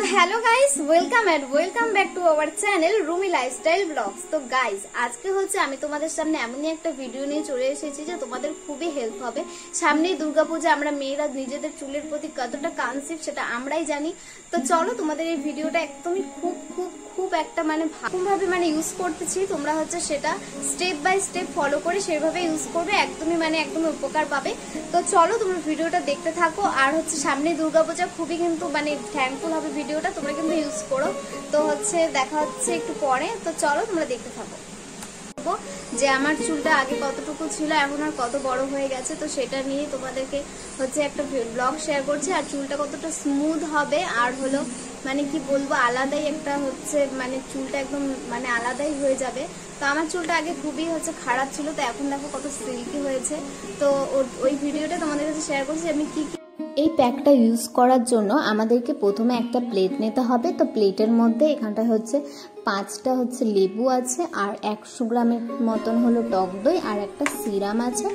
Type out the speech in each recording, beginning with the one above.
Hello guys welcome back to our channel Rumi lifestyle blogs. तो guys আজকে হচ্ছে আমি তোমাদের সামনে এমনই একটা ভিডিও নিয়ে চলে এসেছি যে তোমাদের খুবই হেল্প হবে। সামনেই দুর্গাপূজা, আমরা মেয়েরা নিজেদের চুলের প্রতি কতটা কনসিভ সেটা আমরাই জানি। তো চলো তোমাদের এই ভিডিওটা একদমই খুব একটা ভালোভাবে ইউজ করতেছি, তোমরা হচ্ছে সেটা স্টেপ বাই স্টেপ ফলো করে সেভাবে ইউজ করবে, একদমই উপকার পাবে। তো চলো তোমরা ভিডিওটা দেখতে থাকো। আর হচ্ছে সামনে দুর্গাপূজা, খুবই কিন্তু থ্যাঙ্কফুল হবে ভিডিওটা, তোমরা কিন্তু ইউজ করো। তো হচ্ছে দেখা হচ্ছে একটু পরে। তো চলো তোমরা দেখতে থাকো যে আমার চুলটা আগে কতটুকু ছিল, এখন আর কত বড় হয়ে গেছে। তো সেটা নিয়ে তোমাদেরকে হচ্ছে একটা ব্লগ শেয়ার করছি। আর চুলটা কতটা স্মুথ হবে আর হলো কি বলবো, আলাদাই একটা হচ্ছে চুলটা একদম আলাদাই হয়ে যাবে। তো আমার চুলটা আগে খুবই হচ্ছে খারাপ ছিল, তো এখন দেখো কত সিল্কি হয়েছে। তো ওই ভিডিওটা তোমাদের কাছে শেয়ার করছি আমি কি এই প্যাকটা ইউজ করার জন্য আমাদেরকে প্রথমে একটা প্লেট নিতে হবে। তো প্লেটের মধ্যে এখানটা হচ্ছে 5টা হচ্ছে লেবু আছে, আর 100 গ্রামের মতন হলো টক দই, আর একটা সিরাম আছে,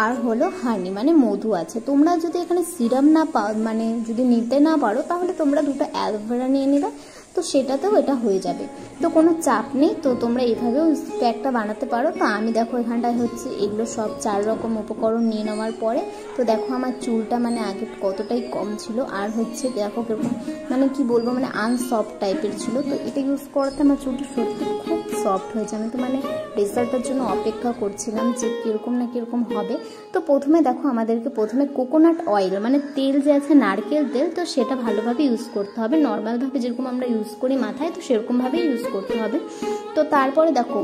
আর হলো হানি মধু আছে। তোমরা যদি এখানে সিরাম না পাও যদি নিতে না পারো তাহলে তোমরা 2টা অ্যালোভেরা নিয়ে নেবে, তো সেটাতেও এটা হয়ে যাবে। তো কোনো চাপ নেই, তো তোমরা এভাবেও প্যাকটা বানাতে পারো। তো আমি দেখো এখানটায় হচ্ছে এগুলো সব 4 রকম উপকরণ নিয়ে নেওয়ার পরে তো দেখো আমার চুলটা আগে কতটাই কম ছিল, আর হচ্ছে দেখো কিরকম কি বলবো আনসফট টাইপের ছিল। তো এটা ইউজ করাতে আমার চুলটা সত্যি খুব সফট হয়েছে। আমি তো রেজাল্টের জন্য অপেক্ষা করছিলাম যে কীরকম না কীরকম হবে। তো প্রথমে দেখো আমাদেরকে কোকোনাট অয়েল তেল যে আছে, নারকেল তেল, তো সেটা ভালোভাবে ইউজ করতে হবে। নর্মালভাবে যেরকম আমরা ইউজ করি মাথায়, তো সেরকমভাবে ইউজ করতে হবে। তো তারপরে দেখো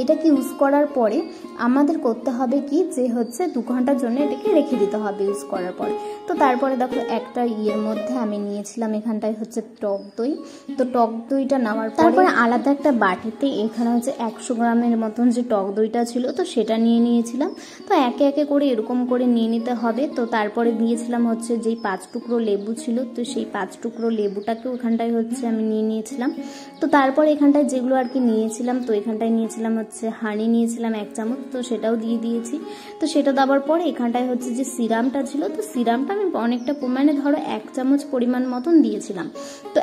এটাকে ইউজ করার পরে আমাদের করতে হবে কি, যে হচ্ছে 2 ঘন্টার জন্য এটাকে রেখে দিতে হবে ইউজ করার পরে। তো তারপরে দেখো একটা ইয়ের মধ্যে আমি নিয়েছিলাম এখানটায় হচ্ছে টক দই। তো টক দইটা নেওয়ার তারপরে আলাদা একটা বাটিতে এখানে হচ্ছে 100 গ্রামের মতন যে টক দইটা ছিল, তো সেটা নিয়ে নিয়েছিলাম। তো একে একে করে এরকম করে নিয়ে নিতে হবে। তো তারপরে দিয়েছিলাম হচ্ছে যেই 5 টুকরো লেবু ছিল, তো সেই 5 টুকরো লেবুটাকেও এখানটায় হচ্ছে আমি নিয়ে নিয়েছিলাম। তো তারপরে এখানটায় যেগুলো আর কি নিয়েছিলাম, তো এখানটায় নিয়েছিলাম হচ্ছে হানি নিয়েছিলাম 1 চামচ, তো সেটাও দিয়ে দিয়েছি। তো সেটা দেওয়ার পরে এখানটায় হচ্ছে যে সিরামটা ছিল, তো সিরামটা আমি অনেকটা ধরো 1 চামচ পরিমাণ মতন দিয়েছিলাম। তো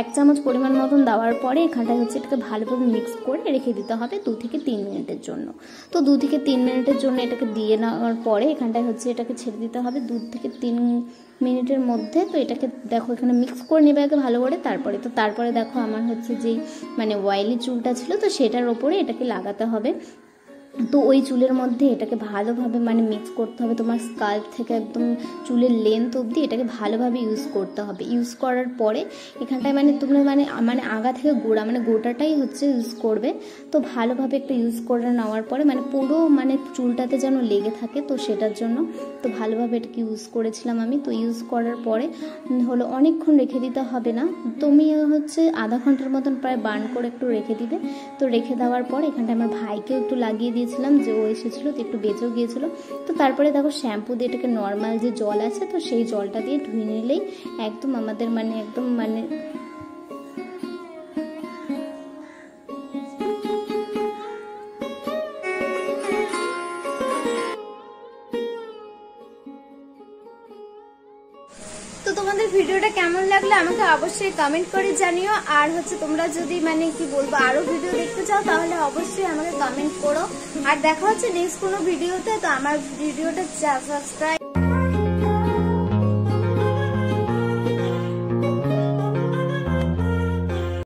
1 চামচ পরিমাণ মতন দেওয়ার পরে এখানটায় হচ্ছে এটাকে ভালোভাবে মিক্স করে রেখে দিতে হবে 2 থেকে 3 মিনিটের জন্য। তো 2 থেকে 3 মিনিটের জন্য এটাকে দিয়ে নেওয়ার পরে এখানটায় হচ্ছে এটাকে ছেড়ে দিতে হবে 2 থেকে 3 মিনিটের মধ্যে। তো এটাকে দেখো এখানে মিক্স করে নেবে আগে ভালো করে। তারপরে দেখো আমার হচ্ছে যেই অয়েলি চুলটা ছিল, তো সেটার ওপরে এটাকে লাগাতে হবে। তো ওই চুলের মধ্যে এটাকে ভালোভাবে মিক্স করতে হবে। তোমার স্কাল্প থেকে একদম চুলের লেন্থ অবধি এটাকে ভালোভাবে ইউজ করতে হবে। ইউজ করার পরে এখানটায় তোমরা আগা থেকে গোড়া গোটাটাই হচ্ছে ইউজ করবে। তো ভালোভাবে একটা ইউজ করে নেওয়ার পরে পুরো চুলটাতে যেন লেগে থাকে, তো সেটার জন্য তো ভালোভাবে এটাকে ইউজ করেছিলাম আমি। তো ইউজ করার পরে হলো অনেকক্ষণ রেখে দিতে হবে না, তুমি হচ্ছে আধা ঘন্টার মতন প্রায় বার্ন করে একটু রেখে দিবে। তো রেখে দেওয়ার পরে এখানটায় আমার ভাইকেও একটু লাগিয়ে দিয়েছিলাম, যে ও এসেছিল তো একটু বেঁচেও গিয়েছিল। তো তারপরে দেখো শ্যাম্পু দিয়ে এটাকে নর্মাল যে জল আছে, তো সেই জলটা দিয়ে ধুয়ে নিলেই একদম আমাদের একদম তো তোমাদের ভিডিওটা কেমন লাগলো আমাকে অবশ্যই কমেন্ট করে জানিও। আর হচ্ছে তোমরা যদি কি বলবো আরো ভিডিও দেখতে চাও তাহলে অবশ্যই আমাকে কমেন্ট করো। আর দেখা হচ্ছে নেক্সট কোনো ভিডিওতে। তো আমার ভিডিওটা সাবস্ক্রাইব